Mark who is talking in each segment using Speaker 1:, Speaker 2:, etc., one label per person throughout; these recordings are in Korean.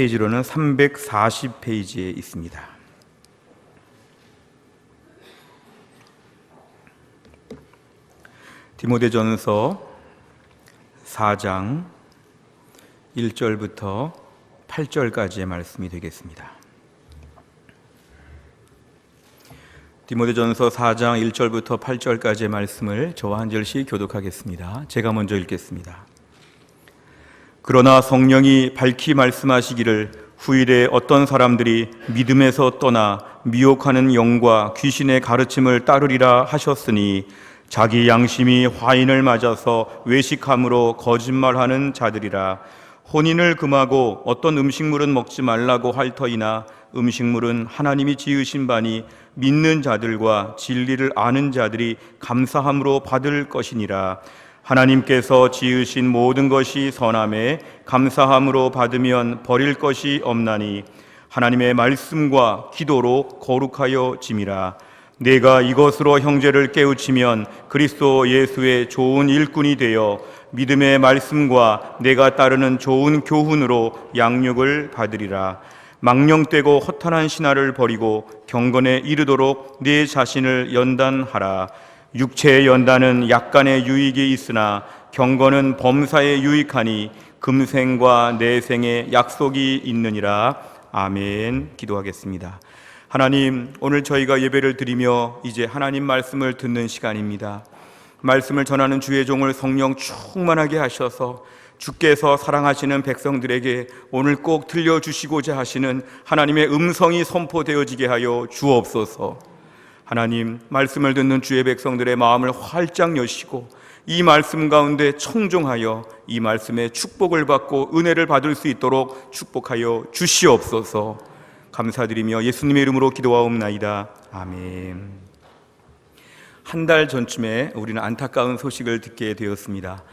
Speaker 1: 페이지로는 340페이지에 있습니다. 디모데전서 4장 1절부터 8절까지의 말씀이 되겠습니다. 디모데전서 4장 1절부터 8절까지의 말씀을 저와 한 절씩 교독하겠습니다. 제가 먼저 읽겠습니다. 그러나 성령이 밝히 말씀하시기를 후일에 어떤 사람들이 믿음에서 떠나 미혹하는 영과 귀신의 가르침을 따르리라 하셨으니 자기 양심이 화인을 맞아서 외식함으로 거짓말하는 자들이라. 혼인을 금하고 어떤 음식물은 먹지 말라고 할 터이나 음식물은 하나님이 지으신 바니 믿는 자들과 진리를 아는 자들이 감사함으로 받을 것이니라. 하나님께서 지으신 모든 것이 선함에 감사함으로 받으면 버릴 것이 없나니 하나님의 말씀과 기도로 거룩하여 짐이라. 내가 이것으로 형제를 깨우치면 그리스도 예수의 좋은 일꾼이 되어 믿음의 말씀과 내가 따르는 좋은 교훈으로 양육을 받으리라. 망령되고 허탄한 신화를 버리고 경건에 이르도록 네 자신을 연단하라. 육체의 연단은 약간의 유익이 있으나 경건은 범사에 유익하니 금생과 내생에 약속이 있느니라. 아멘. 기도하겠습니다. 하나님, 오늘 저희가 예배를 드리며 이제 하나님 말씀을 듣는 시간입니다. 말씀을 전하는 주의 종을 성령 충만하게 하셔서 주께서 사랑하시는 백성들에게 오늘 꼭 들려주시고자 하시는 하나님의 음성이 선포되어지게 하여 주옵소서. 하나님, 말씀을 듣는 주의 백성들의 마음을 활짝 여시고 이 말씀 가운데 청종하여 이 말씀의 축복을 받고 은혜를 받을 수 있도록 축복하여 주시옵소서. 감사드리며 예수님의 이름으로 기도하옵나이다. 아멘. 한 달 전쯤에 우리는 안타까운 소식을 듣게 되었습니다.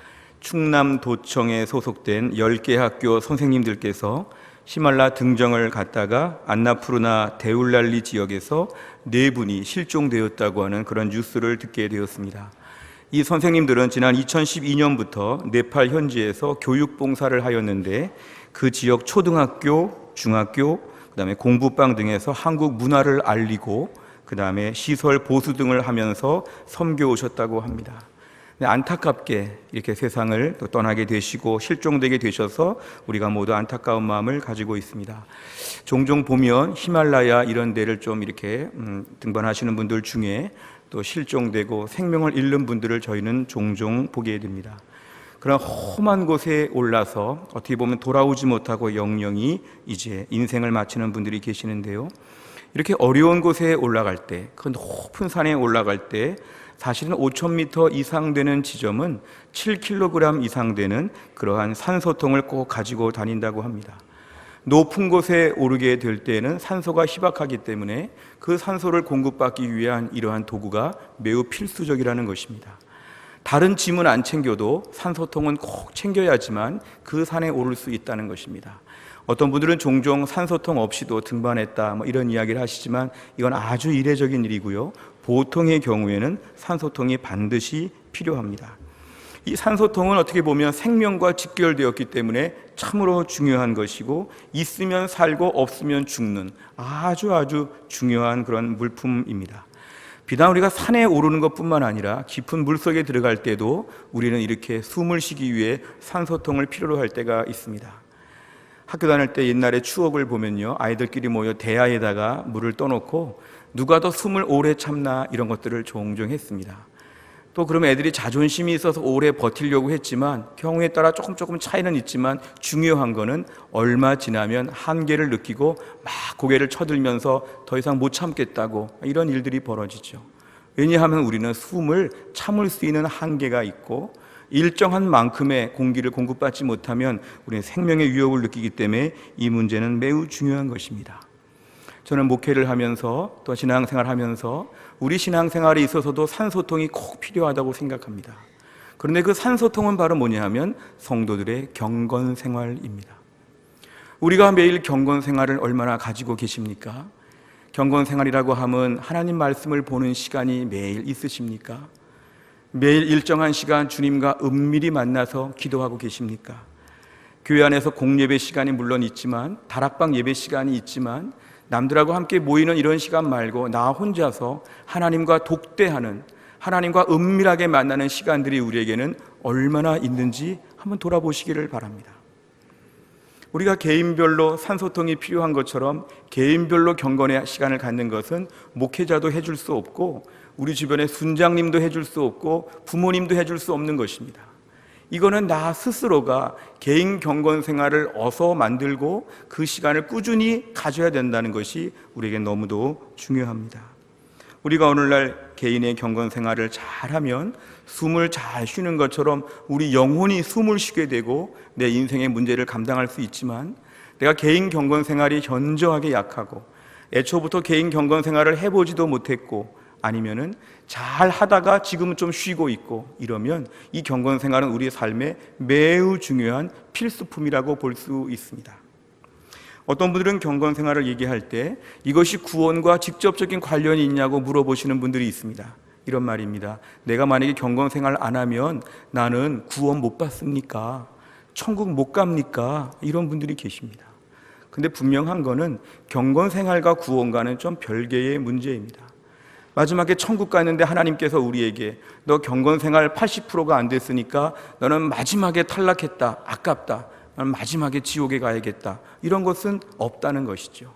Speaker 1: 충남도청에 소속된 10개 학교 선생님들께서 히말라 등정을 갔다가 안나푸르나 데울랄리 지역에서 4분이 실종되었다고 하는 그런 뉴스를 듣게 되었습니다. 이 선생님들은 지난 2012년부터 네팔 현지에서 교육봉사를 하였는데 그 지역 초등학교, 중학교, 그다음에 공부방 등에서 한국 문화를 알리고 그다음에 시설 보수 등을 하면서 섬겨 오셨다고 합니다. 안타깝게 이렇게 세상을 또 떠나게 되시고 실종되게 되셔서 우리가 모두 안타까운 마음을 가지고 있습니다. 종종 보면 히말라야 이런 데를 좀 이렇게 등반하시는 분들 중에 또 실종되고 생명을 잃는 분들을 저희는 종종 보게 됩니다. 그런 험한 곳에 올라서 어떻게 보면 돌아오지 못하고 영영이 이제 인생을 마치는 분들이 계시는데요. 이렇게 어려운 곳에 올라갈 때, 그 높은 산에 올라갈 때 사실은 5,000m 이상 되는 지점은 7kg 이상 되는 그러한 산소통을 꼭 가지고 다닌다고 합니다. 높은 곳에 오르게 될 때에는 산소가 희박하기 때문에 그 산소를 공급받기 위한 이러한 도구가 매우 필수적이라는 것입니다. 다른 짐은 안 챙겨도 산소통은 꼭 챙겨야지만 그 산에 오를 수 있다는 것입니다. 어떤 분들은 종종 산소통 없이도 등반했다 이런 이야기를 하시지만 이건 아주 이례적인 일이고요. 보통의 경우에는 산소통이 반드시 필요합니다. 이 산소통은 어떻게 보면 생명과 직결되었기 때문에 참으로 중요한 것이고 있으면 살고 없으면 죽는 아주 중요한 그런 물품입니다. 비단 우리가 산에 오르는 것뿐만 아니라 깊은 물속에 들어갈 때도 우리는 이렇게 숨을 쉬기 위해 산소통을 필요로 할 때가 있습니다. 학교 다닐 때 옛날에 추억을 보면요, 아이들끼리 모여 대야에다가 물을 떠놓고 누가 더 숨을 오래 참나 이런 것들을 종종 했습니다. 또 그러면 애들이 자존심이 있어서 오래 버티려고 했지만 경우에 따라 조금 차이는 있지만 중요한 거는 얼마 지나면 한계를 느끼고 막 고개를 쳐들면서 더 이상 못 참겠다고 이런 일들이 벌어지죠. 왜냐하면 우리는 숨을 참을 수 있는 한계가 있고 일정한 만큼의 공기를 공급받지 못하면 우리는 생명의 위협을 느끼기 때문에 이 문제는 매우 중요한 것입니다. 저는 목회를 하면서 또 신앙생활을 하면서 우리 신앙생활에 있어서도 산소통이 꼭 필요하다고 생각합니다. 그런데 그 산소통은 바로 뭐냐 하면 성도들의 경건생활입니다. 우리가 매일 경건생활을 얼마나 가지고 계십니까? 경건생활이라고 하면 하나님 말씀을 보는 시간이 매일 있으십니까? 매일 일정한 시간 주님과 은밀히 만나서 기도하고 계십니까? 교회 안에서 공예배 시간이 물론 있지만, 다락방 예배 시간이 있지만, 남들하고 함께 모이는 이런 시간 말고 나 혼자서 하나님과 독대하는, 하나님과 은밀하게 만나는 시간들이 우리에게는 얼마나 있는지 한번 돌아보시기를 바랍니다. 우리가 개인별로 산소통이 필요한 것처럼 개인별로 경건의 시간을 갖는 것은 목회자도 해줄 수 없고, 우리 주변의 순장님도 해줄 수 없고, 부모님도 해줄 수 없는 것입니다. 이거는 나 스스로가 개인 경건 생활을 어서 만들고 그 시간을 꾸준히 가져야 된다는 것이 우리에게 너무도 중요합니다. 우리가 오늘날 개인의 경건 생활을 잘하면 숨을 잘 쉬는 것처럼 우리 영혼이 숨을 쉬게 되고 내 인생의 문제를 감당할 수 있지만, 내가 개인 경건 생활이 현저하게 약하고 애초부터 개인 경건 생활을 해보지도 못했고, 아니면은 잘 하다가 지금은 좀 쉬고 있고, 이러면 이 경건 생활은 우리의 삶에 매우 중요한 필수품이라고 볼 수 있습니다. 어떤 분들은 경건 생활을 얘기할 때 이것이 구원과 직접적인 관련이 있냐고 물어보시는 분들이 있습니다. 이런 말입니다. 내가 만약에 경건 생활 안 하면 나는 구원 못 받습니까? 천국 못 갑니까? 이런 분들이 계십니다. 근데 분명한 거는 경건 생활과 구원과는 좀 별개의 문제입니다. 마지막에 천국 가는데 하나님께서 우리에게 너 경건 생활 80%가 안 됐으니까 너는 마지막에 탈락했다, 아깝다, 너는 마지막에 지옥에 가야겠다, 이런 것은 없다는 것이죠.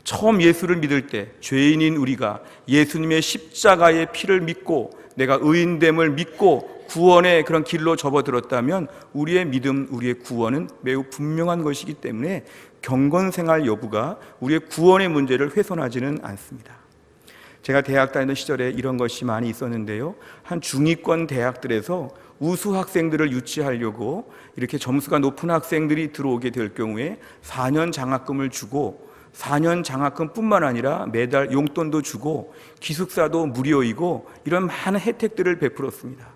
Speaker 1: 처음 예수를 믿을 때 죄인인 우리가 예수님의 십자가의 피를 믿고 내가 의인됨을 믿고 구원의 그런 길로 접어들었다면 우리의 믿음, 우리의 구원은 매우 분명한 것이기 때문에 경건 생활 여부가 우리의 구원의 문제를 훼손하지는 않습니다. 제가 대학 다니던 시절에 이런 것이 많이 있었는데요, 한 중위권 대학들에서 우수 학생들을 유치하려고 이렇게 점수가 높은 학생들이 들어오게 될 경우에 4년 장학금을 주고, 4년 장학금뿐만 아니라 매달 용돈도 주고 기숙사도 무료이고 이런 많은 혜택들을 베풀었습니다.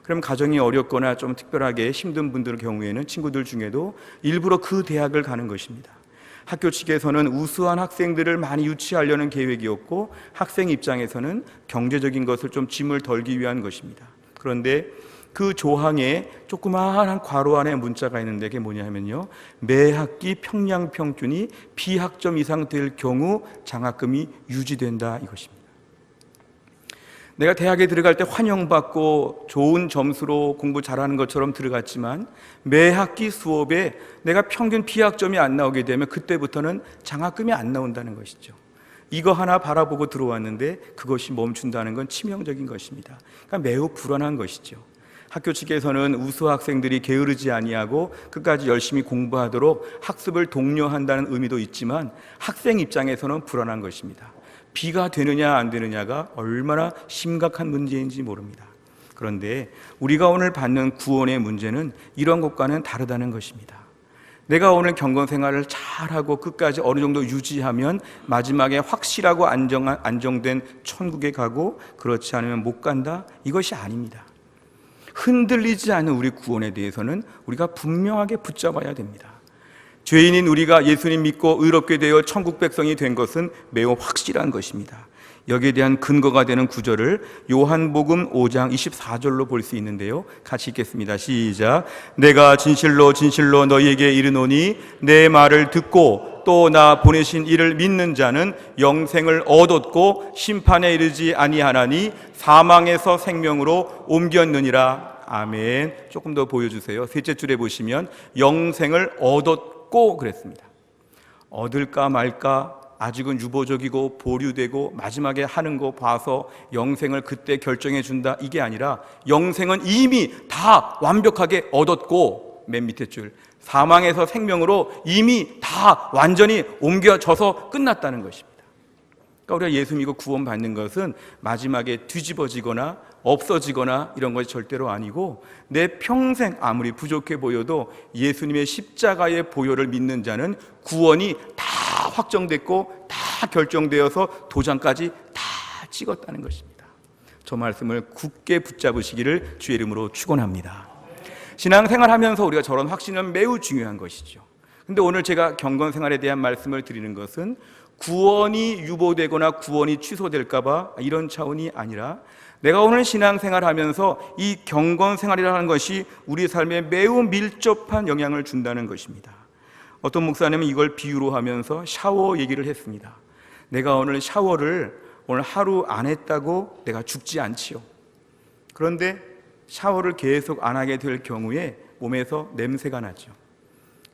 Speaker 1: 그럼 가정이 어렵거나 좀 특별하게 힘든 분들 경우에는 친구들 중에도 일부러 그 대학을 가는 것입니다. 학교 측에서는 우수한 학생들을 많이 유치하려는 계획이었고, 학생 입장에서는 경제적인 것을 좀 짐을 덜기 위한 것입니다. 그런데 그 조항에 조그마한 괄호 안에 문자가 있는데 그게 뭐냐 하면요, 매 학기 평량 평균이 B학점 이상 될 경우 장학금이 유지된다, 이것입니다. 내가 대학에 들어갈 때 환영받고 좋은 점수로 공부 잘하는 것처럼 들어갔지만 매 학기 수업에 내가 평균 B학점이 안 나오게 되면 그때부터는 장학금이 안 나온다는 것이죠. 이거 하나 바라보고 들어왔는데 그것이 멈춘다는 건 치명적인 것입니다. 그러니까 매우 불안한 것이죠. 학교 측에서는 우수 학생들이 게으르지 아니하고 끝까지 열심히 공부하도록 학습을 독려한다는 의미도 있지만 학생 입장에서는 불안한 것입니다. B가 되느냐 안 되느냐가 얼마나 심각한 문제인지 모릅니다. 그런데 우리가 오늘 받는 구원의 문제는 이런 것과는 다르다는 것입니다. 내가 오늘 경건 생활을 잘하고 끝까지 어느 정도 유지하면 마지막에 확실하고 안정된 천국에 가고, 그렇지 않으면 못 간다, 이것이 아닙니다. 흔들리지 않는 우리 구원에 대해서는 우리가 분명하게 붙잡아야 됩니다. 죄인인 우리가 예수님 믿고 의롭게 되어 천국 백성이 된 것은 매우 확실한 것입니다. 여기에 대한 근거가 되는 구절을 요한복음 5장 24절로 볼 수 있는데요, 같이 읽겠습니다. 시작. 내가 진실로 진실로 너희에게 이르노니 내 말을 듣고 또 나 보내신 이를 믿는 자는 영생을 얻었고 심판에 이르지 아니하나니 사망에서 생명으로 옮겼느니라. 아멘. 조금 더 보여주세요. 셋째 줄에 보시면 영생을 얻었고 그랬습니다. 얻을까 말까, 아직은 유보적이고 보류되고 마지막에 하는 거 봐서 영생을 그때 결정해 준다, 이게 아니라 영생은 이미 다 완벽하게 얻었고, 맨 밑에 줄 사망에서 생명으로 이미 다 완전히 옮겨져서 끝났다는 것입니다. 그러니까 우리가 예수 믿고 구원받는 것은 마지막에 뒤집어지거나 없어지거나 이런 것이 절대로 아니고, 내 평생 아무리 부족해 보여도 예수님의 십자가의 보혈을 믿는 자는 구원이 다 확정됐고 다 결정되어서 도장까지 다 찍었다는 것입니다. 저 말씀을 굳게 붙잡으시기를 주의 이름으로 축원합니다. 신앙생활하면서 우리가 저런 확신은 매우 중요한 것이죠. 근데 오늘 제가 경건생활에 대한 말씀을 드리는 것은 구원이 유보되거나 구원이 취소될까 봐 이런 차원이 아니라, 내가 오늘 신앙생활 하면서 이 경건생활이라는 것이 우리 삶에 매우 밀접한 영향을 준다는 것입니다. 어떤 목사님은 이걸 비유로 하면서 샤워 얘기를 했습니다. 내가 오늘 샤워를 오늘 하루 안 했다고 내가 죽지 않지요. 그런데 샤워를 계속 안 하게 될 경우에 몸에서 냄새가 나죠.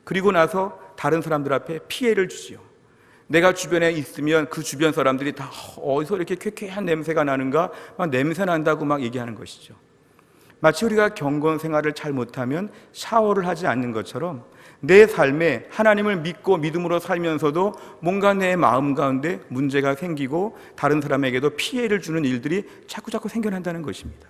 Speaker 1: 그리고 나서 다른 사람들 앞에 피해를 주지요. 내가 주변에 있으면 그 주변 사람들이 다 어디서 이렇게 쾌쾌한 냄새가 나는가 막 냄새 난다고 막 얘기하는 것이죠. 마치 우리가 경건 생활을 잘 못하면 샤워를 하지 않는 것처럼 내 삶에 하나님을 믿고 믿음으로 살면서도 뭔가 내 마음 가운데 문제가 생기고 다른 사람에게도 피해를 주는 일들이 자꾸 생겨난다는 것입니다.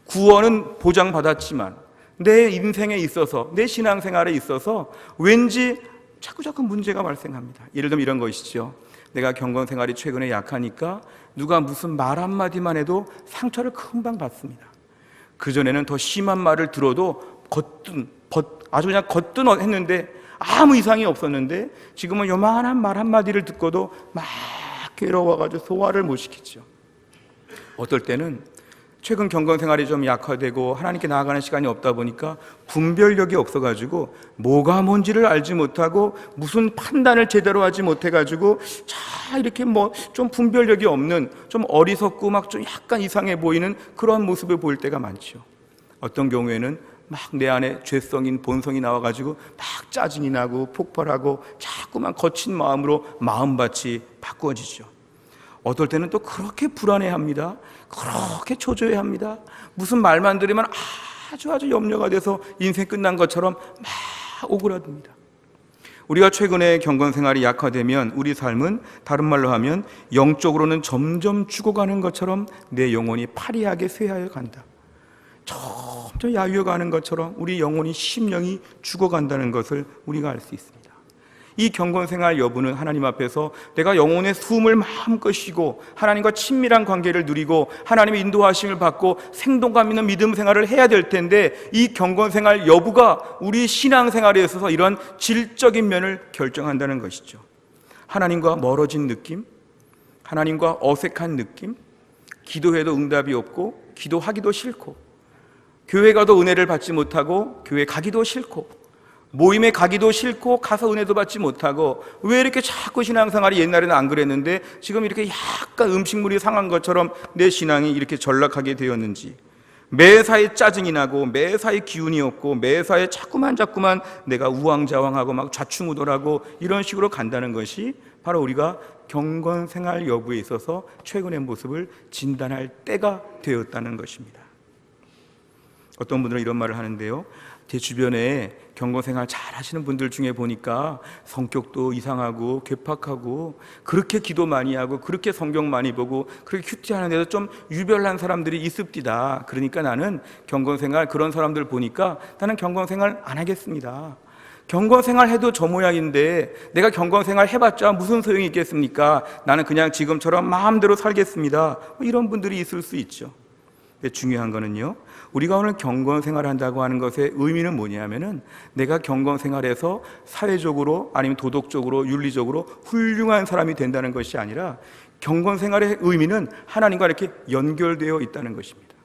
Speaker 1: 구원은 보장받았지만 내 인생에 있어서, 내 신앙생활에 있어서 왠지 자꾸 문제가 발생합니다. 예를 들면 이런 것이죠. 내가 경건생활이 최근에 약하니까 누가 무슨 말 한마디만 해도 상처를 금방 받습니다. 그전에는 더 심한 말을 들어도 아주 그냥 했는데 아무 이상이 없었는데 지금은 요만한 말 한마디를 듣고도 막 괴로워가지고 소화를 못 시키죠. 어떨 때는 최근 경건생활이 좀 약화되고 하나님께 나아가는 시간이 없다 보니까 분별력이 없어가지고 뭐가 뭔지를 알지 못하고 무슨 판단을 제대로 하지 못해가지고 이렇게 좀 분별력이 없는, 좀 어리석고 막 좀 약간 이상해 보이는 그런 모습을 보일 때가 많죠. 어떤 경우에는 막 내 안에 죄성인 본성이 나와가지고 막 짜증이 나고 폭발하고 자꾸만 거친 마음으로 마음밭이 바꾸어지죠. 어떨 때는 또 그렇게 불안해합니다. 그렇게 초조해합니다. 무슨 말만 들으면 아주 염려가 돼서 인생 끝난 것처럼 막 오그라듭니다. 우리가 최근에 경건생활이 약화되면 우리 삶은 다른 말로 하면 영적으로는 점점 죽어가는 것처럼 내 영혼이 파리하게 쇠하여 간다. 점점 야유어가는 것처럼 우리 영혼이 심령이 죽어간다는 것을 우리가 알 수 있습니다. 이 경건생활 여부는 하나님 앞에서 내가 영혼의 숨을 마음껏 쉬고 하나님과 친밀한 관계를 누리고 하나님의 인도하심을 받고 생동감 있는 믿음 생활을 해야 될 텐데, 이 경건생활 여부가 우리 신앙생활에 있어서 이런 질적인 면을 결정한다는 것이죠. 하나님과 멀어진 느낌, 하나님과 어색한 느낌, 기도해도 응답이 없고 기도하기도 싫고, 교회 가도 은혜를 받지 못하고 교회 가기도 싫고, 모임에 가기도 싫고 가서 은혜도 받지 못하고, 왜 이렇게 자꾸 신앙생활이 옛날에는 안 그랬는데 지금 이렇게 약간 음식물이 상한 것처럼 내 신앙이 이렇게 전락하게 되었는지, 매사에 짜증이 나고 매사에 기운이 없고 매사에 자꾸만 내가 우왕좌왕하고 막 좌충우돌하고 이런 식으로 간다는 것이 바로 우리가 경건생활 여부에 있어서 최근의 모습을 진단할 때가 되었다는 것입니다. 어떤 분들은 이런 말을 하는데요, 제 주변에 경건생활 잘 하시는 분들 중에 보니까 성격도 이상하고 괴팍하고 그렇게 기도 많이 하고 그렇게 성경 많이 보고 그렇게 큐티하는데도 좀 유별난 사람들이 있습디다. 그러니까 나는 경건생활 그런 사람들 보니까 나는 경건생활 안 하겠습니다. 경건생활 해도 저 모양인데 내가 경건생활 해봤자 무슨 소용이 있겠습니까? 나는 그냥 지금처럼 마음대로 살겠습니다. 이런 분들이 있을 수 있죠. 근데 중요한 거는요, 우리가 오늘 경건생활을 한다고 하는 것의 의미는 뭐냐면은 내가 경건생활에서 사회적으로 아니면 도덕적으로 윤리적으로 훌륭한 사람이 된다는 것이 아니라 경건생활의 의미는 하나님과 이렇게 연결되어 있다는 것입니다.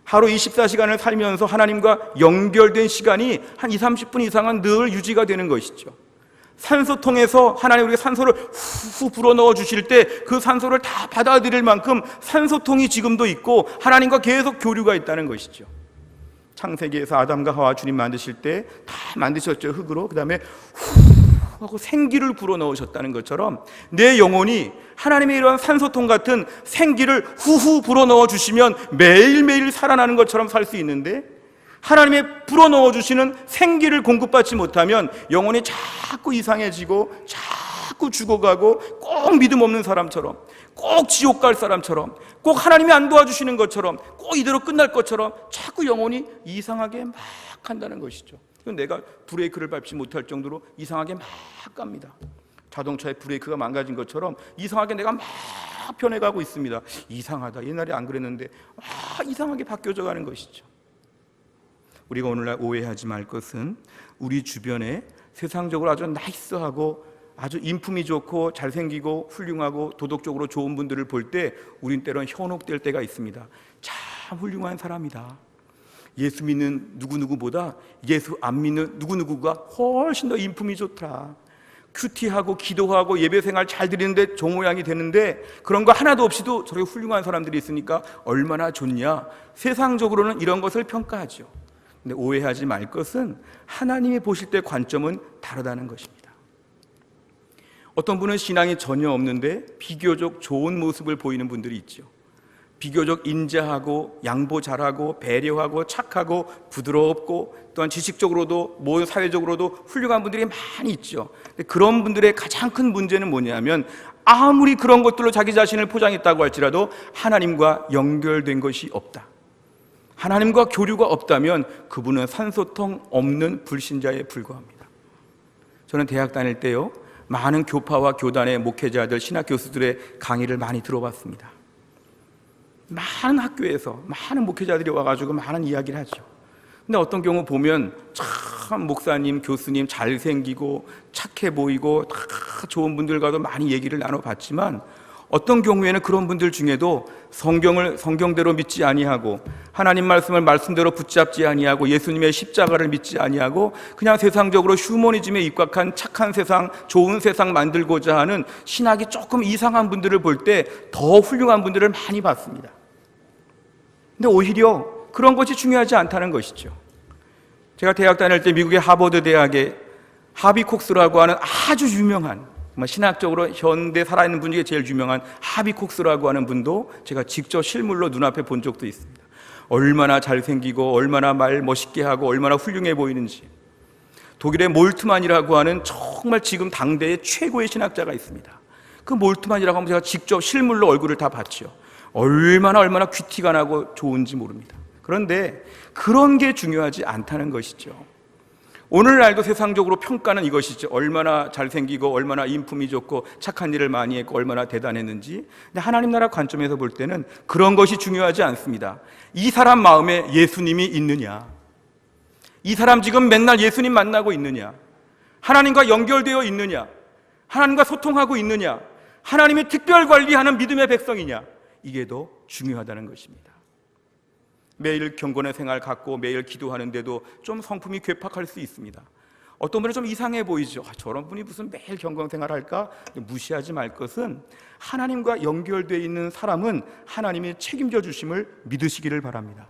Speaker 1: 하루 24시간을 살면서 하나님과 연결된 시간이 한 20-30분 이상은 늘 유지가 되는 것이죠. 산소통에서 하나님 우리가 산소를 후 불어넣어 주실 때 그 산소를 다 받아들일 만큼 산소통이 지금도 있고 하나님과 계속 교류가 있다는 것이죠. 창세기에서 아담과 하와 주님 만드실 때 다 만드셨죠. 흙으로. 그 다음에 후 하고 생기를 불어넣으셨다는 것처럼 내 영혼이 하나님의 이러한 산소통 같은 생기를 후후 불어넣어 주시면 매일매일 살아나는 것처럼 살 수 있는데, 하나님의 불어넣어 주시는 생기를 공급받지 못하면 영혼이 자꾸 이상해지고 자꾸 죽어가고 꼭 믿음 없는 사람처럼, 꼭 지옥 갈 사람처럼, 꼭 하나님이 안 도와주시는 것처럼, 꼭 이대로 끝날 것처럼 자꾸 영혼이 이상하게 막 한다는 것이죠. 내가 브레이크를 밟지 못할 정도로 이상하게 막 갑니다. 자동차의 브레이크가 망가진 것처럼 이상하게 내가 막 변해가고 있습니다. 이상하다. 옛날에 안 그랬는데 이상하게 바뀌어져 가는 것이죠. 우리가 오늘날 오해하지 말 것은 우리 주변에 세상적으로 아주 나이스하고 아주 인품이 좋고 잘생기고 훌륭하고 도덕적으로 좋은 분들을 볼 때 우린 때론 현혹될 때가 있습니다. 참 훌륭한 사람이다. 예수 믿는 누구누구보다 예수 안 믿는 누구누구가 훨씬 더 인품이 좋다. 큐티하고 기도하고 예배생활 잘 드리는데 저 모양이 되는데 그런 거 하나도 없이도 저렇게 훌륭한 사람들이 있으니까 얼마나 좋냐. 세상적으로는 이런 것을 평가하죠. 근데 오해하지 말 것은 하나님이 보실 때 관점은 다르다는 것입니다. 어떤 분은 신앙이 전혀 없는데 비교적 좋은 모습을 보이는 분들이 있죠. 비교적 인자하고 양보 잘하고 배려하고 착하고 부드럽고 또한 지식적으로도 뭐 사회적으로도 훌륭한 분들이 많이 있죠. 근데 그런 분들의 가장 큰 문제는 뭐냐면 아무리 그런 것들로 자기 자신을 포장했다고 할지라도 하나님과 연결된 것이 없다. 하나님과 교류가 없다면 그분은 산소통 없는 불신자에 불과합니다. 저는 대학 다닐 때요, 많은 교파와 교단의 목회자들, 신학 교수들의 강의를 많이 들어봤습니다. 많은 학교에서 많은 목회자들이 와가지고 많은 이야기를 하죠. 근데 어떤 경우 보면 참 목사님, 교수님 잘생기고 착해 보이고 다 좋은 분들과도 많이 얘기를 나눠봤지만 어떤 경우에는 그런 분들 중에도 성경을 성경대로 믿지 아니하고 하나님 말씀을 말씀대로 붙잡지 아니하고 예수님의 십자가를 믿지 아니하고 그냥 세상적으로 휴머니즘에 입각한 착한 세상, 좋은 세상 만들고자 하는 신학이 조금 이상한 분들을 볼 때 더 훌륭한 분들을 많이 봤습니다. 근데 오히려 그런 것이 중요하지 않다는 것이죠. 제가 대학 다닐 때 미국의 하버드 대학의 하비 콕스라고 하는 아주 유명한 신학적으로 현대 살아있는 분 중에 제일 유명한 하비 콕스라고 하는 분도 제가 직접 실물로 눈앞에 본 적도 있습니다. 얼마나 잘생기고 얼마나 말 멋있게 하고 얼마나 훌륭해 보이는지. 독일의 몰트만이라고 하는 정말 지금 당대의 최고의 신학자가 있습니다. 그 몰트만이라고 하면 제가 직접 실물로 얼굴을 다 봤죠. 얼마나 귀티가 나고 좋은지 모릅니다. 그런데 그런 게 중요하지 않다는 것이죠. 오늘날도 세상적으로 평가는 이것이죠. 얼마나 잘생기고 얼마나 인품이 좋고 착한 일을 많이 했고 얼마나 대단했는지. 근데 하나님 나라 관점에서 볼 때는 그런 것이 중요하지 않습니다. 이 사람 마음에 예수님이 있느냐, 이 사람 지금 맨날 예수님 만나고 있느냐, 하나님과 연결되어 있느냐, 하나님과 소통하고 있느냐, 하나님의 특별 관리하는 믿음의 백성이냐, 이게 더 중요하다는 것입니다. 매일 경건의 생활 갖고 매일 기도하는데도 좀 성품이 괴팍할 수 있습니다. 어떤 분은 좀 이상해 보이죠. 저런 분이 무슨 매일 경건 생활할까? 무시하지 말 것은 하나님과 연결되어 있는 사람은 하나님이 책임져 주심을 믿으시기를 바랍니다.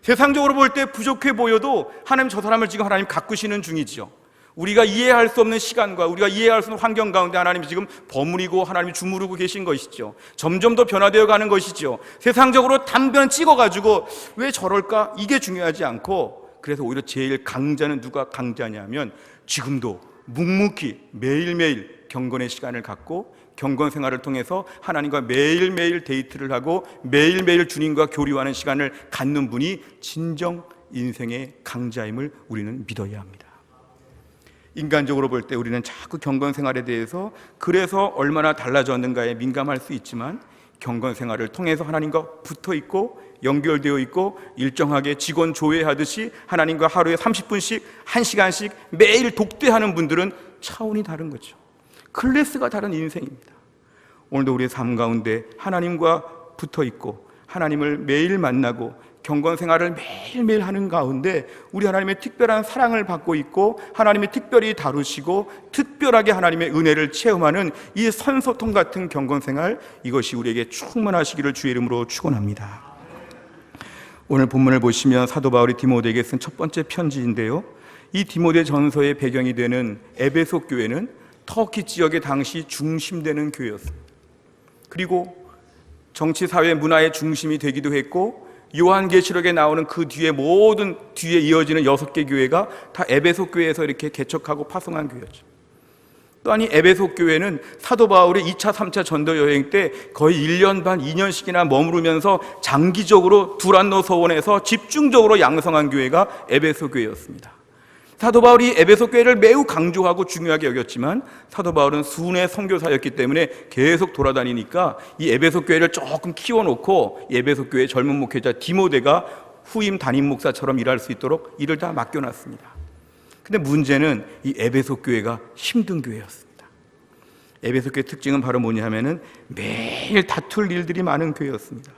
Speaker 1: 세상적으로 볼 때 부족해 보여도 하나님 저 사람을 지금 하나님 가꾸시는 중이지요. 우리가 이해할 수 없는 시간과 우리가 이해할 수 없는 환경 가운데 하나님이 지금 버무리고 하나님이 주무르고 계신 것이죠. 점점 더 변화되어 가는 것이죠. 세상적으로 단변 찍어가지고 왜 저럴까? 이게 중요하지 않고, 그래서 오히려 제일 강자는 누가 강자냐면 지금도 묵묵히 매일매일 경건의 시간을 갖고 경건 생활을 통해서 하나님과 매일매일 데이트를 하고 매일매일 주님과 교류하는 시간을 갖는 분이 진정 인생의 강자임을 우리는 믿어야 합니다. 인간적으로 볼 때 우리는 자꾸 경건 생활에 대해서 그래서 얼마나 달라졌는가에 민감할 수 있지만 경건 생활을 통해서 하나님과 붙어 있고 연결되어 있고 일정하게 직원 조회하듯이 하나님과 하루에 30분씩 1시간씩 매일 독대하는 분들은 차원이 다른 거죠. 클래스가 다른 인생입니다. 오늘도 우리의 삶 가운데 하나님과 붙어 있고 하나님을 매일 만나고 경건 생활을 매일매일 하는 가운데 우리 하나님의 특별한 사랑을 받고 있고 하나님이 특별히 다루시고 특별하게 하나님의 은혜를 체험하는 이 선소통 같은 경건 생활, 이것이 우리에게 충만하시기를 주의 이름으로 축원합니다. 오늘 본문을 보시면 사도 바울이 디모데에게 쓴 첫 번째 편지인데요, 이 디모데 전서의 배경이 되는 에베소 교회는 터키 지역의 당시 중심되는 교회였습니다. 그리고 정치, 사회, 문화의 중심이 되기도 했고 요한계시록에 나오는 그 뒤에 모든 뒤에 이어지는 6개 교회가 다 에베소 교회에서 이렇게 개척하고 파송한 교회였죠. 또한 이 에베소 교회는 사도 바울의 2차, 3차 전도 여행 때 거의 1년 반, 2년씩이나 머무르면서 장기적으로 두란노 서원에서 집중적으로 양성한 교회가 에베소 교회였습니다. 사도 바울이 에베소 교회를 매우 강조하고 중요하게 여겼지만 사도 바울은 순회 선교사였기 때문에 계속 돌아다니니까 이 에베소 교회를 조금 키워놓고 에베소 교회 젊은 목회자 디모데가 후임 담임 목사처럼 일할 수 있도록 일을 다 맡겨놨습니다. 근데 문제는 이 에베소 교회가 힘든 교회였습니다. 에베소 교회 특징은 바로 뭐냐 하면은 매일 다툴 일들이 많은 교회였습니다.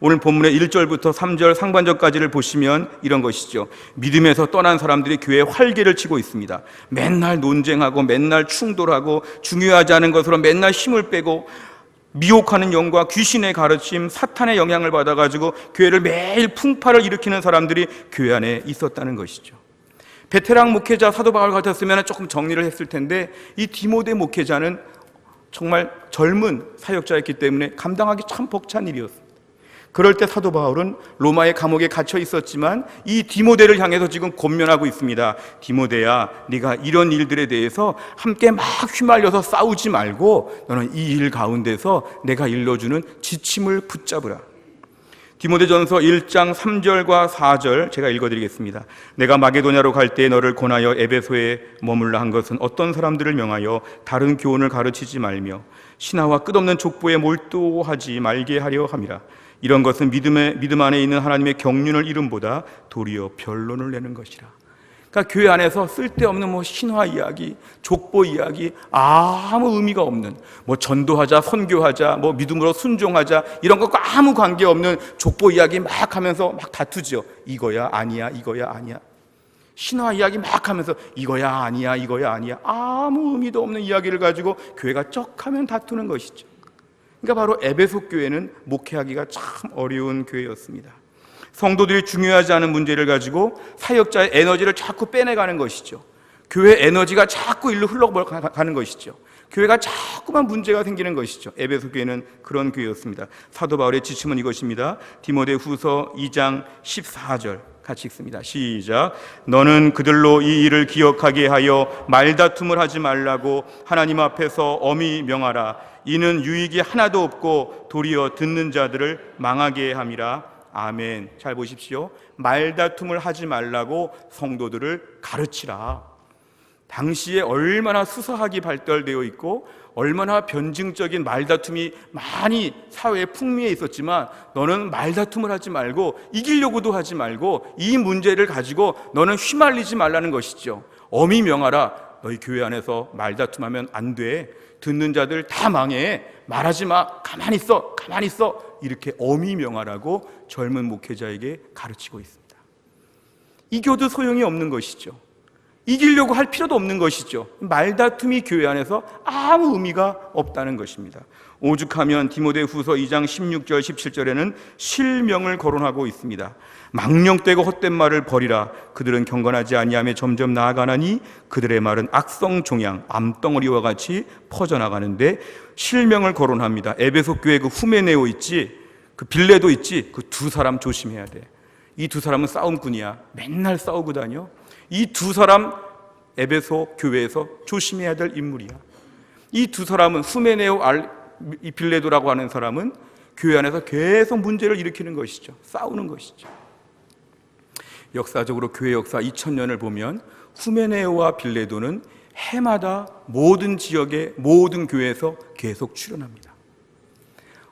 Speaker 1: 오늘 본문의 1절부터 3절 상반절까지를 보시면 이런 것이죠. 믿음에서 떠난 사람들이 교회에 활개를 치고 있습니다. 맨날 논쟁하고 맨날 충돌하고 중요하지 않은 것으로 맨날 힘을 빼고 미혹하는 영과 귀신의 가르침, 사탄의 영향을 받아가지고 교회를 매일 풍파를 일으키는 사람들이 교회 안에 있었다는 것이죠. 베테랑 목회자 사도 바울 같았으면 조금 정리를 했을 텐데 이 디모데 목회자는 정말 젊은 사역자였기 때문에 감당하기 참 벅찬 일이었습니다. 그럴 때 사도 바울은 로마의 감옥에 갇혀 있었지만 이 디모데를 향해서 지금 권면하고 있습니다. 디모데야, 네가 이런 일들에 대해서 함께 막 휘말려서 싸우지 말고 너는 이 일 가운데서 내가 일러주는 지침을 붙잡으라. 디모데전서 1장 3절과 4절 제가 읽어드리겠습니다. 내가 마게도냐로 갈 때 너를 권하여 에베소에 머물라 한 것은 어떤 사람들을 명하여 다른 교훈을 가르치지 말며 신하와 끝없는 족보에 몰두하지 말게 하려 함이라. 이런 것은 믿음 안에 있는 하나님의 경륜을 이름보다 도리어 변론을 내는 것이라. 그러니까 교회 안에서 쓸데없는 신화 이야기, 족보 이야기, 아무 의미가 없는 전도하자, 선교하자, 믿음으로 순종하자 이런 것과 아무 관계없는 족보 이야기 막 하면서 막 다투죠. 이거야 아니야, 이거야 아니야. 신화 이야기 막 하면서 이거야 아니야, 이거야 아니야. 아무 의미도 없는 이야기를 가지고 교회가 쩍하면 다투는 것이죠. 그러니까 바로 에베소 교회는 목회하기가 참 어려운 교회였습니다. 성도들이 중요하지 않은 문제를 가지고 사역자의 에너지를 자꾸 빼내가는 것이죠. 교회 에너지가 자꾸 일로 흘러가는 것이죠. 교회가 자꾸만 문제가 생기는 것이죠. 에베소 교회는 그런 교회였습니다. 사도 바울의 지침은 이것입니다. 디모데 후서 2장 14절 같이 읽습니다. 시작. 너는 그들로 이 일을 기억하게 하여 말다툼을 하지 말라고 하나님 앞에서 엄히 명하라. 이는 유익이 하나도 없고 도리어 듣는 자들을 망하게 함이라. 아멘. 잘 보십시오. 말다툼을 하지 말라고 성도들을 가르치라. 당시에 얼마나 수사학이 발달되어 있고 얼마나 변증적인 말다툼이 많이 사회에 풍미해 있었지만 너는 말다툼을 하지 말고 이기려고도 하지 말고 이 문제를 가지고 너는 휘말리지 말라는 것이죠. 엄히 명하라. 너희 교회 안에서 말다툼하면 안 돼. 듣는 자들 다 망해. 말하지 마. 가만히 있어. 가만히 있어. 이렇게 엄히 명하라고 젊은 목회자에게 가르치고 있습니다. 이겨도 소용이 없는 것이죠. 이기려고 할 필요도 없는 것이죠. 말다툼이 교회 안에서 아무 의미가 없다는 것입니다. 오죽하면 디모데 후서 2장 16절 17절에는 실명을 거론하고 있습니다. 망령되고 헛된 말을 버리라. 그들은 경건하지 아니하며 점점 나아가나니 그들의 말은 악성 종양 암덩어리와 같이 퍼져나가는데 실명을 거론합니다. 에베소 교회 그 후메네오 있지, 그 빌레도 있지, 그 두 사람 조심해야 돼. 이 두 사람은 싸움꾼이야. 맨날 싸우고 다녀. 이 두 사람 에베소 교회에서 조심해야 될 인물이야. 이 두 사람은 후메네오 이 빌레도라고 하는 사람은 교회 안에서 계속 문제를 일으키는 것이죠. 싸우는 것이죠. 역사적으로 교회 역사 2000년을 보면 후메네오와 빌레도는 해마다 모든 지역의 모든 교회에서 계속 출현합니다.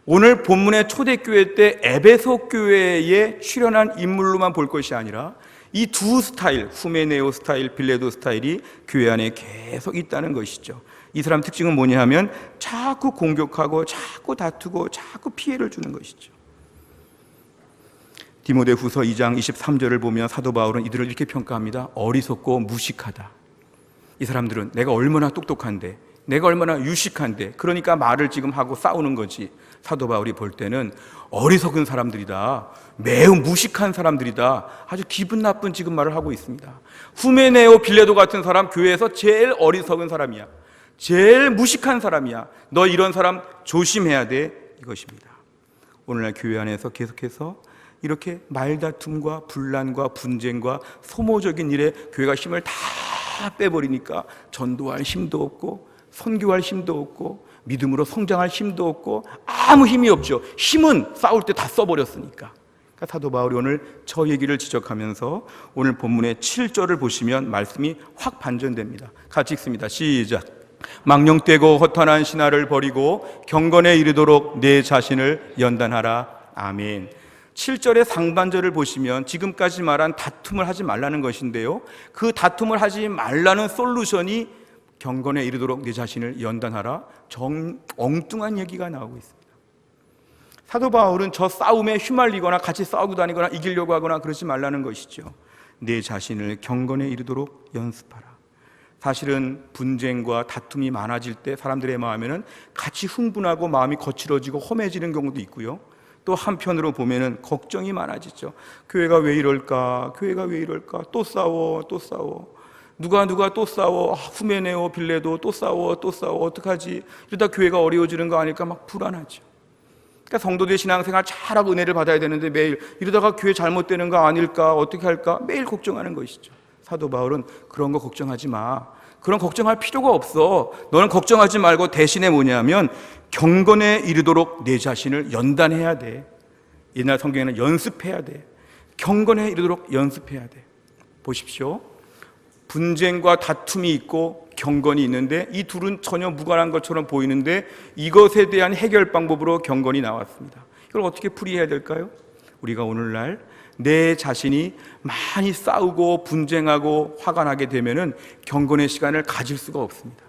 Speaker 1: 오늘 본문의 초대교회 때 에베소 교회에 출현한 인물로만 볼 것이 아니라 이 두 스타일, 후메네오 스타일, 빌레도 스타일이 교회 안에 계속 있다는 것이죠. 이 사람 특징은 뭐냐 하면 자꾸 공격하고 자꾸 다투고 자꾸 피해를 주는 것이죠. 디모데 후서 2장 23절을 보면 사도 바울은 이들을 이렇게 평가합니다. 어리석고 무식하다. 이 사람들은 내가 얼마나 똑똑한데, 내가 얼마나 유식한데, 그러니까 말을 지금 하고 싸우는 거지. 사도 바울이 볼 때는 어리석은 사람들이다, 매우 무식한 사람들이다, 아주 기분 나쁜 지금 말을 하고 있습니다. 후메네오 빌레도 같은 사람 교회에서 제일 어리석은 사람이야. 제일 무식한 사람이야. 너 이런 사람 조심해야 돼. 이것입니다. 오늘날 교회 안에서 계속해서 이렇게 말다툼과 분란과 분쟁과 소모적인 일에 교회가 힘을 다 빼버리니까 전도할 힘도 없고 선교할 힘도 없고 믿음으로 성장할 힘도 없고 아무 힘이 없죠. 힘은 싸울 때 다 써버렸으니까. 그러니까 사도 바울이 오늘 저 얘기를 지적하면서 오늘 본문의 7절을 보시면 말씀이 확 반전됩니다. 같이 읽습니다. 시작. 망령되고 허탄한 신화를 버리고 경건에 이르도록 내 자신을 연단하라. 아멘. 7절의 상반절을 보시면 지금까지 말한 다툼을 하지 말라는 것인데요, 그 다툼을 하지 말라는 솔루션이 경건에 이르도록 내 자신을 연단하라. 엉뚱한 얘기가 나오고 있습니다. 사도 바울은 저 싸움에 휘말리거나 같이 싸우고 다니거나 이기려고 하거나 그러지 말라는 것이죠. 내 자신을 경건에 이르도록 연습하라. 사실은 분쟁과 다툼이 많아질 때 사람들의 마음에는 같이 흥분하고 마음이 거칠어지고 험해지는 경우도 있고요. 또 한편으로 보면은 걱정이 많아지죠. 교회가 왜 이럴까? 교회가 왜 이럴까? 또 싸워, 또 싸워. 누가 또 싸워. 후메네오 빌레도 또 싸워, 또 싸워. 어떡하지? 이러다 교회가 어려워지는 거 아닐까? 막 불안하죠. 그러니까 성도들의 신앙생활 잘하고 은혜를 받아야 되는데 매일 이러다가 교회 잘못되는 거 아닐까? 어떻게 할까? 매일 걱정하는 것이죠. 사도 바울은 그런 거 걱정하지 마. 그런 걱정할 필요가 없어. 너는 걱정하지 말고 대신에 뭐냐면 경건에 이르도록 내 자신을 연단해야 돼. 옛날 성경에는 연습해야 돼. 경건에 이르도록 연습해야 돼. 보십시오. 분쟁과 다툼이 있고 경건이 있는데 이 둘은 전혀 무관한 것처럼 보이는데 이것에 대한 해결 방법으로 경건이 나왔습니다. 이걸 어떻게 풀이해야 될까요? 우리가 오늘날 내 자신이 많이 싸우고 분쟁하고 화가 나게 되면은 경건의 시간을 가질 수가 없습니다.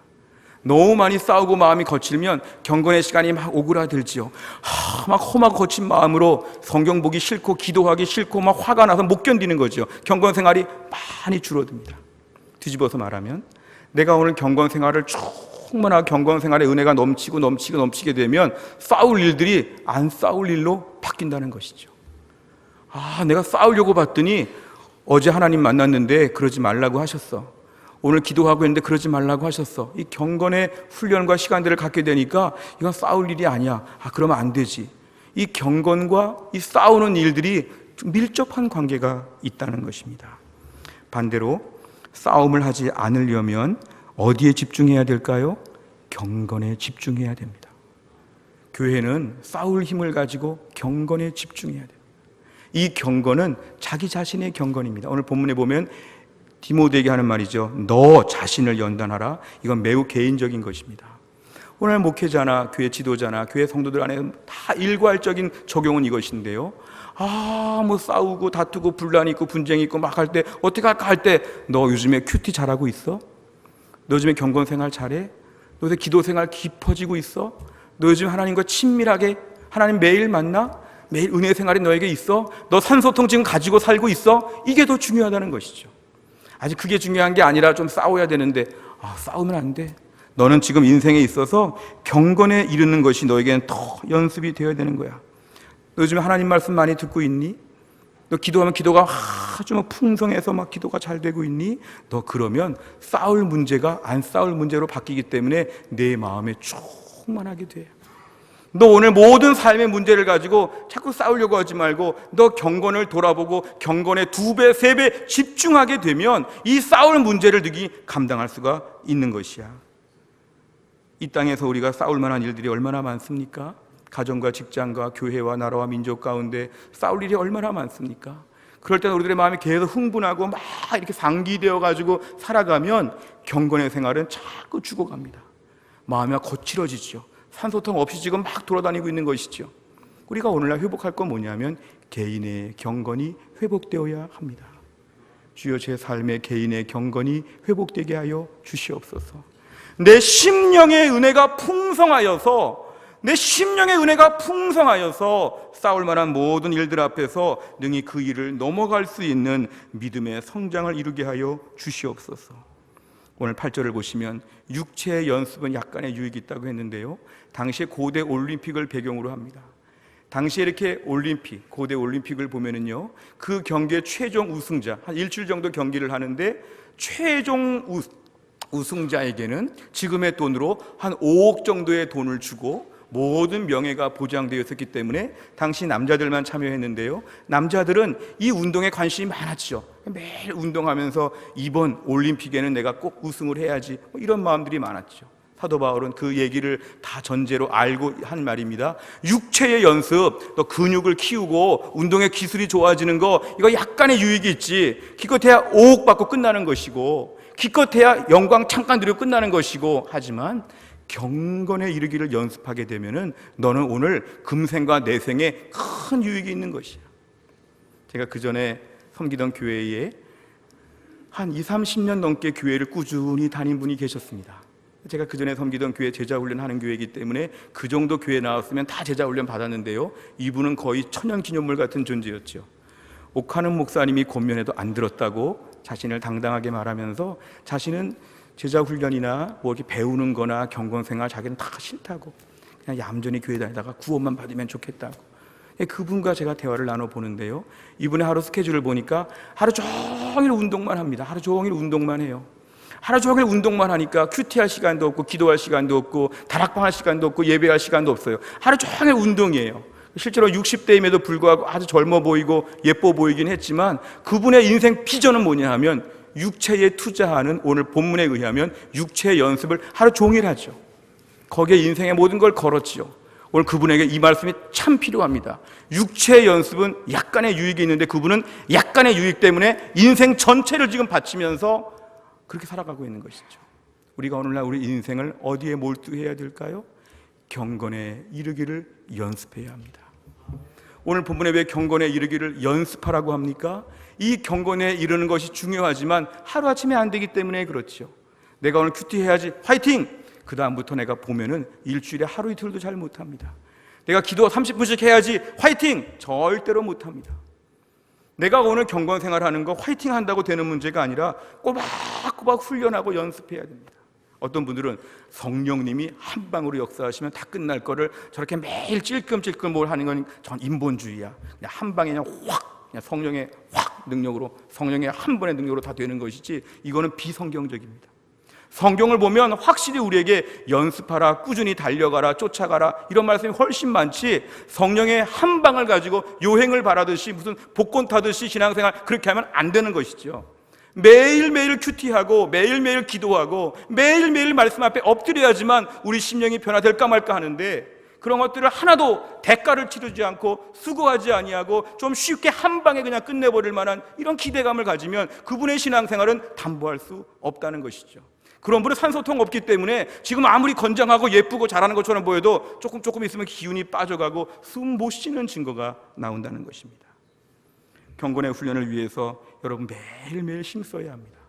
Speaker 1: 너무 많이 싸우고 마음이 거칠면 경건의 시간이 막 오그라들지요. 막 험하고 거친 마음으로 성경 보기 싫고 기도하기 싫고 막 화가 나서 못 견디는 거죠. 경건 생활이 많이 줄어듭니다. 뒤집어서 말하면 내가 오늘 경건 생활을 충분하게 경건 생활의 은혜가 넘치게 되면 싸울 일들이 안 싸울 일로 바뀐다는 것이죠. 내가 싸우려고 봤더니 어제 하나님 만났는데 그러지 말라고 하셨어. 오늘 기도하고 있는데 그러지 말라고 하셨어. 이 경건의 훈련과 시간들을 갖게 되니까 이건 싸울 일이 아니야. 그러면 안 되지. 이 경건과 이 싸우는 일들이 좀 밀접한 관계가 있다는 것입니다. 반대로 싸움을 하지 않으려면 어디에 집중해야 될까요? 경건에 집중해야 됩니다. 교회는 싸울 힘을 가지고 경건에 집중해야 됩니다. 이 경건은 자기 자신의 경건입니다. 오늘 본문에 보면 디모데에게 하는 말이죠. 너 자신을 연단하라. 이건 매우 개인적인 것입니다. 오늘 목회자나 교회 지도자나 교회 성도들 안에 다 일괄적인 적용은 이것인데요. 뭐 싸우고 다투고 분란이 있고 분쟁이 있고 막 할 때 어떻게 할까 할 때 너 요즘에 큐티 잘하고 있어? 너 요즘에 경건 생활 잘해? 너 요새 기도 생활 깊어지고 있어? 너 요즘 하나님과 친밀하게 하나님 매일 만나? 매일 은혜 생활이 너에게 있어? 너 산소통 지금 가지고 살고 있어? 이게 더 중요하다는 것이죠. 아직 그게 중요한 게 아니라 좀 싸워야 되는데 싸우면 안 돼. 너는 지금 인생에 있어서 경건에 이르는 것이 너에게는 더 연습이 되어야 되는 거야. 너 요즘에 하나님 말씀 많이 듣고 있니? 너 기도하면 기도가 아주 풍성해서 막 기도가 잘 되고 있니? 너 그러면 싸울 문제가 안 싸울 문제로 바뀌기 때문에 내 마음에 충만하게 돼. 너 오늘 모든 삶의 문제를 가지고 자꾸 싸우려고 하지 말고 너 경건을 돌아보고 경건에 2배, 3배 집중하게 되면 이 싸울 문제를 너희 감당할 수가 있는 것이야. 이 땅에서 우리가 싸울 만한 일들이 얼마나 많습니까? 가정과 직장과 교회와 나라와 민족 가운데 싸울 일이 얼마나 많습니까? 그럴 때는 우리들의 마음이 계속 흥분하고 막 이렇게 상기되어 가지고 살아가면 경건의 생활은 자꾸 죽어갑니다. 마음이 거칠어지죠. 산소통 없이 지금 막 돌아다니고 있는 것이죠. 우리가 오늘날 회복할 건 뭐냐면 개인의 경건이 회복되어야 합니다. 주여 제 삶의 개인의 경건이 회복되게 하여 주시옵소서. 내 심령의 은혜가 풍성하여서 싸울 만한 모든 일들 앞에서 능히 그 일을 넘어갈 수 있는 믿음의 성장을 이루게 하여 주시옵소서. 오늘 8절을 보시면 육체의 연습은 약간의 유익이 있다고 했는데요, 당시에 고대 올림픽을 배경으로 합니다. 당시에 이렇게 고대 올림픽을 보면은요, 그 경기의 최종 우승자, 한 일주일 정도 경기를 하는데 최종 우승자에게는 지금의 돈으로 한 5억 정도의 돈을 주고 모든 명예가 보장되어 있었기 때문에 당시 남자들만 참여했는데요, 남자들은 이 운동에 관심이 많았죠. 매일 운동하면서 이번 올림픽에는 내가 꼭 우승을 해야지, 이런 마음들이 많았죠. 사도 바울은 그 얘기를 다 전제로 알고 한 말입니다. 육체의 연습, 또 근육을 키우고 운동의 기술이 좋아지는 거, 이거 약간의 유익이 있지. 기껏해야 5억 받고 끝나는 것이고, 기껏해야 영광 잠깐 누리고 끝나는 것이고, 하지만 경건에 이르기를 연습하게 되면은 너는 오늘 금생과 내생에 큰 유익이 있는 것이야. 제가 그 전에 섬기던 교회에 한 20, 30년 넘게 교회를 꾸준히 다닌 분이 계셨습니다. 제가 그전에 섬기던 교회 제자훈련하는 교회이기 때문에 그 정도 교회 나왔으면 다 제자훈련 받았는데요, 이분은 거의 천연기념물 같은 존재였죠. 옥하는 목사님이 권면해도 안 들었다고 자신을 당당하게 말하면서 자신은 제자훈련이나 뭐 이렇게 배우는 거나 경건생활 자기는 다 싫다고, 그냥 얌전히 교회 다니다가 구원만 받으면 좋겠다고. 그분과 제가 대화를 나눠보는데요, 이분의 하루 스케줄을 보니까 하루 종일 운동만 합니다. 하루 종일 운동만 해요. 하루 종일 운동만 하니까 큐티할 시간도 없고 기도할 시간도 없고 다락방 할 시간도 없고 예배할 시간도 없어요. 하루 종일 운동이에요. 실제로 60대임에도 불구하고 아주 젊어 보이고 예뻐 보이긴 했지만 그분의 인생 비전은 뭐냐 하면 육체에 투자하는, 오늘 본문에 의하면 육체의 연습을 하루 종일 하죠. 거기에 인생의 모든 걸 걸었지요. 오늘 그분에게 이 말씀이 참 필요합니다. 육체의 연습은 약간의 유익이 있는데 그분은 약간의 유익 때문에 인생 전체를 지금 바치면서 그렇게 살아가고 있는 것이죠. 우리가 오늘날 우리 인생을 어디에 몰두해야 될까요? 경건에 이르기를 연습해야 합니다. 오늘 본문에 왜 경건에 이르기를 연습하라고 합니까? 이 경건에 이르는 것이 중요하지만 하루아침에 안 되기 때문에 그렇죠. 내가 오늘 큐티 해야지, 화이팅! 그 다음부터 내가 보면은 일주일에 하루 이틀도 잘 못합니다. 내가 기도 30분씩 해야지, 화이팅! 절대로 못합니다. 내가 오늘 경건 생활하는 거 화이팅 한다고 되는 문제가 아니라 꼬박꼬박 훈련하고 연습해야 됩니다. 어떤 분들은 성령님이 한 방으로 역사하시면 다 끝날 거를 저렇게 매일 찔끔찔끔 뭘 하는 건 전 인본주의야. 그냥 한 방에 그냥 확, 그냥 성령의 확 능력으로, 성령의 한 번의 능력으로 다 되는 것이지, 이거는 비성경적입니다. 성경을 보면 확실히 우리에게 연습하라, 꾸준히 달려가라, 쫓아가라 이런 말씀이 훨씬 많지, 성령의 한 방을 가지고 요행을 바라듯이 무슨 복권 타듯이 신앙생활 그렇게 하면 안 되는 것이죠. 매일매일 큐티하고 매일매일 기도하고 매일매일 말씀 앞에 엎드려야지만 우리 심령이 변화될까 말까 하는데, 그런 것들을 하나도 대가를 치르지 않고 수고하지 아니하고 좀 쉽게 한 방에 그냥 끝내버릴 만한 이런 기대감을 가지면 그분의 신앙생활은 담보할 수 없다는 것이죠. 그런 분은 산소통 없기 때문에 지금 아무리 건장하고 예쁘고 잘하는 것처럼 보여도 조금 있으면 기운이 빠져가고 숨 못 쉬는 증거가 나온다는 것입니다. 경건의 훈련을 위해서 여러분 매일매일 힘써야 합니다.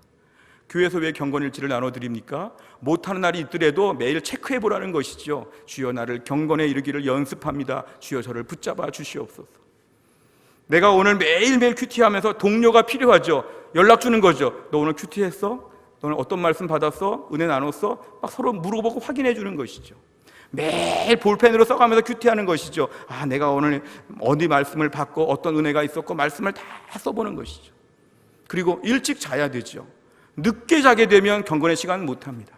Speaker 1: 교회에서 왜 경건일지를 나눠드립니까? 못하는 날이 있더라도 매일 체크해보라는 것이죠. 주여 나를 경건에 이르기를 연습합니다. 주여 저를 붙잡아 주시옵소서. 내가 오늘 매일매일 큐티하면서 동료가 필요하죠. 연락 주는 거죠. 너 오늘 큐티했어? 너는 어떤 말씀 받았어? 은혜 나눴어? 막 서로 물어보고 확인해 주는 것이죠. 매일 볼펜으로 써가면서 큐티하는 것이죠. 아, 내가 오늘 어디 말씀을 받고 어떤 은혜가 있었고 말씀을 다 써보는 것이죠. 그리고 일찍 자야 되죠. 늦게 자게 되면 경건의 시간 못합니다.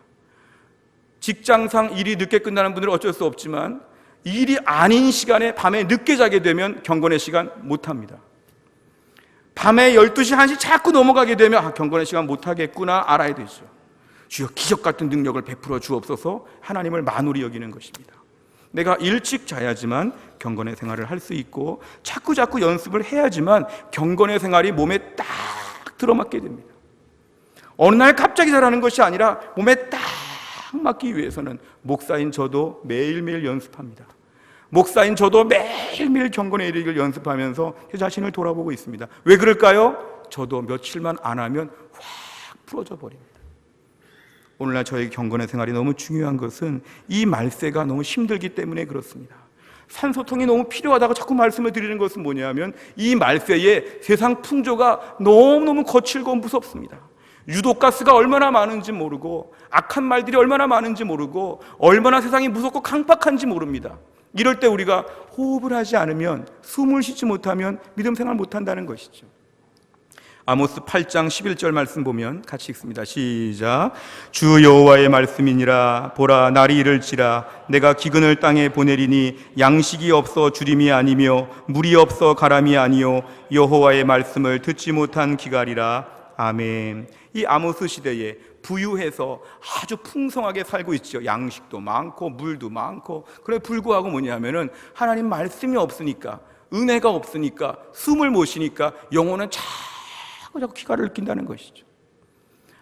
Speaker 1: 직장상 일이 늦게 끝나는 분들은 어쩔 수 없지만 일이 아닌 시간에 밤에 늦게 자게 되면 경건의 시간 못합니다. 밤에 12시, 1시 자꾸 넘어가게 되면 경건의 시간 못하겠구나 알아야 되죠. 주여 기적 같은 능력을 베풀어 주옵소서. 하나님을 만홀히 여기는 것입니다. 내가 일찍 자야지만 경건의 생활을 할 수 있고 자꾸 연습을 해야지만 경건의 생활이 몸에 딱 들어맞게 됩니다. 어느 날 갑자기 잘하는 것이 아니라 몸에 딱 맞기 위해서는 목사인 저도 매일매일 연습합니다. 목사인 저도 매일매일 경건의 이르기를 연습하면서 제 자신을 돌아보고 있습니다. 왜 그럴까요? 저도 며칠만 안 하면 확 풀어져 버립니다. 오늘날 저에게 경건의 생활이 너무 중요한 것은 이 말세가 너무 힘들기 때문에 그렇습니다. 산소통이 너무 필요하다고 자꾸 말씀을 드리는 것은 뭐냐면 이 말세에 세상 풍조가 너무너무 거칠고 무섭습니다. 유독가스가 얼마나 많은지 모르고 악한 말들이 얼마나 많은지 모르고 얼마나 세상이 무섭고 강팍한지 모릅니다. 이럴 때 우리가 호흡을 하지 않으면, 숨을 쉬지 못하면 믿음 생활 못한다는 것이죠. 아모스 8장 11절 말씀 보면 같이 읽습니다. 시작. 주 여호와의 말씀이니라. 보라 날이 이를지라 내가 기근을 땅에 보내리니 양식이 없어 주림이 아니며 물이 없어 가람이 아니요 여호와의 말씀을 듣지 못한 기갈이라. 아멘. 이 아모스 시대에 부유해서 아주 풍성하게 살고 있죠. 양식도 많고 물도 많고. 그래 불구하고 뭐냐면은 하나님 말씀이 없으니까, 은혜가 없으니까, 숨을 못 쉬니까 영혼은 자꾸 기갈을 느낀다는 것이죠.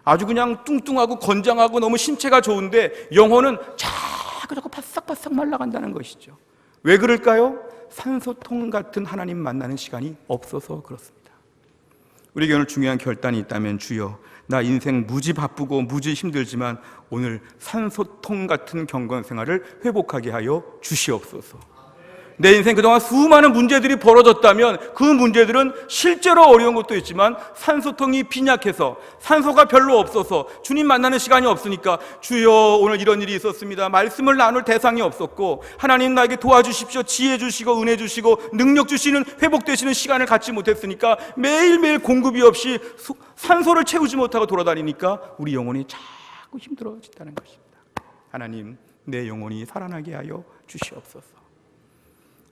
Speaker 1: 아주 그냥 뚱뚱하고 건장하고 너무 신체가 좋은데 영혼은 자꾸 바싹바싹 말라간다는 것이죠. 왜 그럴까요? 산소통 같은 하나님 만나는 시간이 없어서 그렇습니다. 우리에게 오늘 중요한 결단이 있다면 주여 나 인생 무지 바쁘고 무지 힘들지만 오늘 산소통 같은 경건 생활을 회복하게 하여 주시옵소서. 내 인생 그동안 수많은 문제들이 벌어졌다면 그 문제들은 실제로 어려운 것도 있지만 산소통이 빈약해서 산소가 별로 없어서 주님 만나는 시간이 없으니까 주여 오늘 이런 일이 있었습니다. 말씀을 나눌 대상이 없었고 하나님 나에게 도와주십시오. 지혜 주시고 은혜 주시고 능력 주시는 회복되시는 시간을 갖지 못했으니까 매일매일 공급이 없이 산소를 채우지 못하고 돌아다니니까 우리 영혼이 자꾸 힘들어진다는 것입니다. 하나님 내 영혼이 살아나게 하여 주시옵소서.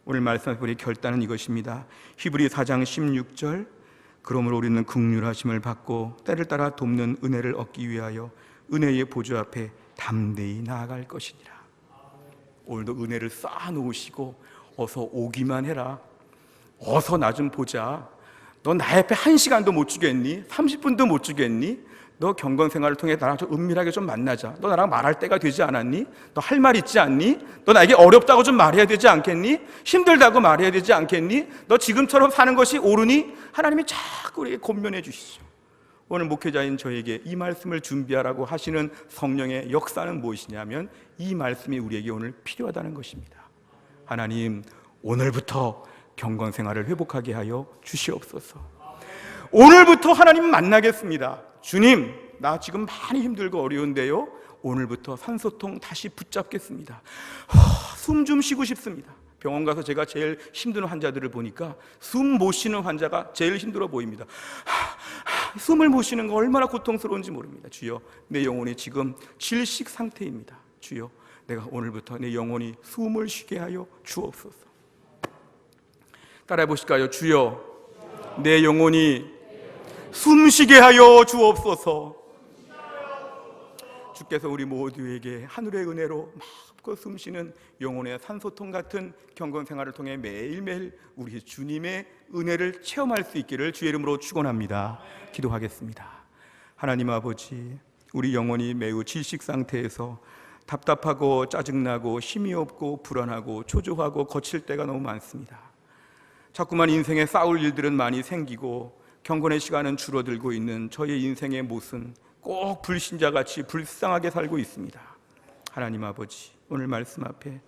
Speaker 1: 오늘 말씀의 우리 결단은 이것입니다. 히브리 4장 16절 그러므로 우리는 긍휼하심을 받고 때를 따라 돕는 은혜를 얻기 위하여 은혜의 보좌 앞에 담대히 나아갈 것이니라. 오늘도 은혜를 쌓아놓으시고 어서 오기만 해라. 어서 나 좀 보자. 너 나 앞에 1시간도 못 주겠니? 30분도 못 주겠니? 너 경건 생활을 통해 나랑 좀 은밀하게 좀 만나자. 너 나랑 말할 때가 되지 않았니? 너 할 말 있지 않니? 너 나에게 어렵다고 좀 말해야 되지 않겠니? 힘들다고 말해야 되지 않겠니? 너 지금처럼 사는 것이 옳으니? 하나님이 자꾸 우리에게 권면해 주시죠. 오늘 목회자인 저에게 이 말씀을 준비하라고 하시는 성령의 역사는 무엇이냐면 이 말씀이 우리에게 오늘 필요하다는 것입니다. 하나님 오늘부터 경건 생활을 회복하게 하여 주시옵소서. 오늘부터 하나님 만나겠습니다. 주님, 나 지금 많이 힘들고 어려운데요. 오늘부터 산소통 다시 붙잡겠습니다. 숨 좀 쉬고 싶습니다. 병원 가서 제가 제일 힘든 환자들을 보니까 숨 못 쉬는 환자가 제일 힘들어 보입니다. 숨을 못 쉬는 거 얼마나 고통스러운지 모릅니다. 주여, 내 영혼이 지금 질식 상태입니다. 주여, 내가 오늘부터 내 영혼이 숨을 쉬게 하여 주옵소서. 따라해 보실까요? 주여, 내 영혼이 숨쉬게 하여 주옵소서. 주께서 우리 모두에게 하늘의 은혜로 마음껏 숨쉬는 영혼의 산소통 같은 경건 생활을 통해 매일매일 우리 주님의 은혜를 체험할 수 있기를 주의 이름으로 축원합니다. 기도하겠습니다. 하나님 아버지, 우리 영혼이 매우 질식 상태에서 답답하고 짜증나고 힘이 없고 불안하고 초조하고 거칠 때가 너무 많습니다. 자꾸만 인생에 싸울 일들은 많이 생기고 경건의 시간은 줄어들고 있는 저의 인생의 모습은 꼭 불신자같이 불쌍하게 살고 있습니다. 하나님 아버지, 오늘 말씀 앞에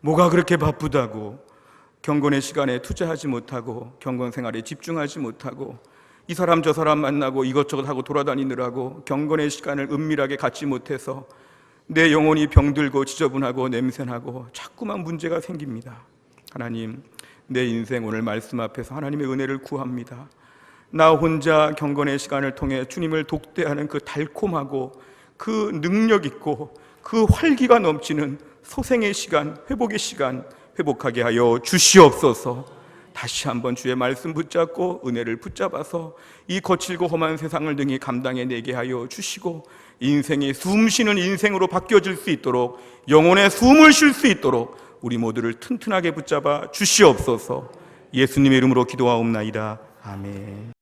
Speaker 1: 뭐가 그렇게 바쁘다고 경건의 시간에 투자하지 못하고 경건 생활에 집중하지 못하고 이 사람 저 사람 만나고 이것저것 하고 돌아다니느라고 경건의 시간을 은밀하게 갖지 못해서 내 영혼이 병들고 지저분하고 냄새나고 자꾸만 문제가 생깁니다. 하나님, 내 인생 오늘 말씀 앞에서 하나님의 은혜를 구합니다. 나 혼자 경건의 시간을 통해 주님을 독대하는 그 달콤하고 그 능력 있고 그 활기가 넘치는 소생의 시간, 회복의 시간 회복하게 하여 주시옵소서. 다시 한번 주의 말씀 붙잡고 은혜를 붙잡아서 이 거칠고 험한 세상을 능히 감당해내게 하여 주시고 인생이 숨쉬는 인생으로 바뀌어질 수 있도록 영혼의 숨을 쉴 수 있도록 우리 모두를 튼튼하게 붙잡아 주시옵소서. 예수님의 이름으로 기도하옵나이다. 아멘.